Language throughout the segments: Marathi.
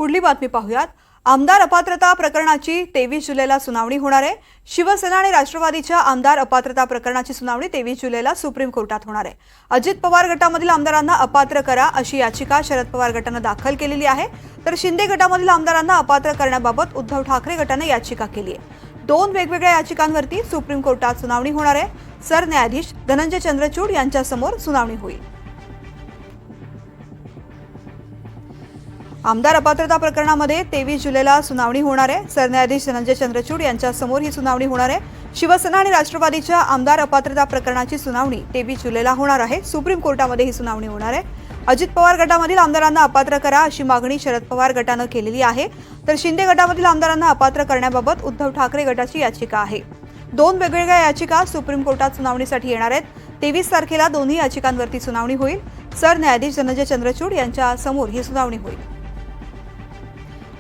पुढली बातमी पाहूयात। आमदार अपात्रता प्रकरणाची 23 जुलैला सुनावणी होणार आहे। शिवसेना आणि राष्ट्रवादीच्या आमदार अपात्रता प्रकरणाची सुनावणी 23 जुलैला सुप्रीम कोर्टात होणार आहे। अजित पवार गटामधील आमदारांना अपात्र करा अशी याचिका शरद पवार गटाने दाखल केलेली आहे, तर शिंदे गटामधील आमदारांना अपात्र करण्याबाबत उद्धव ठाकरे गटाने याचिका केली आहे। दोन वेगवेगळ्या याचिकांवरती सुप्रीम कोर्टात सुनावणी होणार आहे। सरन्यायाधीश धनंजय चंद्रचूड यांच्यासमोर सुनावणी होईल। आमदार अपात्रता प्रकरणामध्ये 23 जुलैला सुनावणी होणार आहे। सरन्यायाधीश धनंजय चंद्रचूड यांच्यासमोर ही सुनावणी होणार आहे। शिवसेना आणि राष्ट्रवादीच्या आमदार अपात्रता प्रकरणाची सुनावणी 23 जुलैला होणार आहे। सुप्रीम कोर्टामध्ये ही सुनावणी होणार आहे। अजित पवार गटामधील आमदारांना अपात्र करा अशी मागणी शरद पवार गटाने केलेली आहे, तर शिंदे गटामधील आमदारांना अपात्र करण्याबाबत उद्धव ठाकरे गटाची याचिका आहे। दोन वेगवेगळ्या याचिका सुप्रीम कोर्टात सुनावणीसाठी येणार आहेत। 23 तारखेला दोन्ही याचिकांवरती सुनावणी होईल। सरन्यायाधीश धनंजय चंद्रचूड यांच्या समोर ही सुनावणी होईल।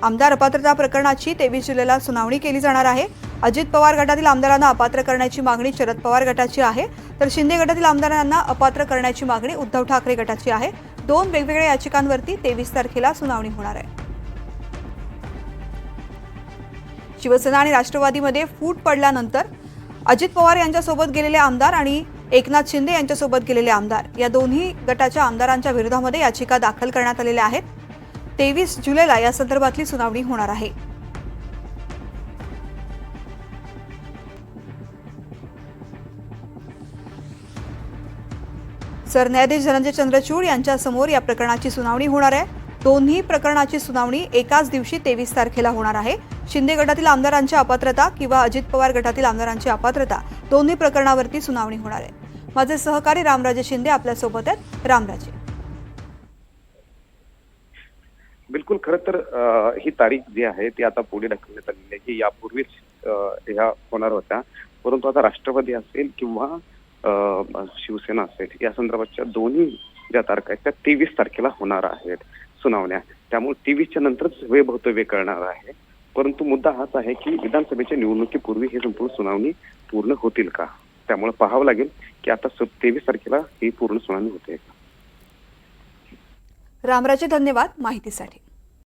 आमदार अपात्रता प्रकरणाची 23 जुलैला सुनावणी केली जाणार आहे। अजित पवार गटातील आमदारांना अपात्र करण्याची मागणी शरद पवार गटाची आहे, तर शिंदे गटातील आमदारांना अपात्र करण्याची मागणी उद्धव ठाकरे गटाची आहे। दोन वेगवेगळ्या याचिकांवरती 23 तारखेला सुनावणी होणार आहे। शिवसेना आणि राष्ट्रवादीमध्ये फूट पडल्यानंतर अजित पवार यांच्यासोबत गेलेले आमदार आणि एकनाथ शिंदे यांच्यासोबत गेलेले आमदार या दोन्ही गटाच्या आमदारांच्या विरोधामध्ये याचिका दाखल करण्यात आलेल्या आहेत। 23 जुलैला या संदर्भातली सुनावणी होणार आहे। सरन्यायाधीश धनंजय चंद्रचूड यांच्या समोर या प्रकरणाची सुनावणी होणार आहे। दोन्ही प्रकरणाची सुनावणी एकाच दिवशी 23 तारखेला होणार आहे। शिंदे गटातील आमदारांची अपात्रता किंवा अजित पवार गटातील आमदारांची अपात्रता दोन्ही प्रकरणावरती सुनावणी होणार आहे। माझे सहकारी रामराजे शिंदे आपल्या सोबत आहेत। रामराजे, बिलकुल, खरं तर ही तारीख जी आहे ती आता पुढे ढकलण्यात आलेली आहे की यापूर्वीच ह्या होणार होत्या, परंतु आता राष्ट्रवादी असेल किंवा शिवसेना असेल या संदर्भातच्या दोन्ही ज्या तारखा आहेत त्या 23 तारखेला होणार आहेत सुनावण्या। त्यामुळे 23च्या नंतरच वेळ भवितव्य कळणार आहे। परंतु मुद्दा हाच आहे की विधानसभेच्या निवडणुकीपूर्वी हे संपूर्ण सुनावणी पूर्ण होतील का, त्यामुळे पाहावं लागेल की आता 23 तारखेला ही पूर्ण सुनावणी होते। रामराजे, धन्यवाद माहितीसाठी।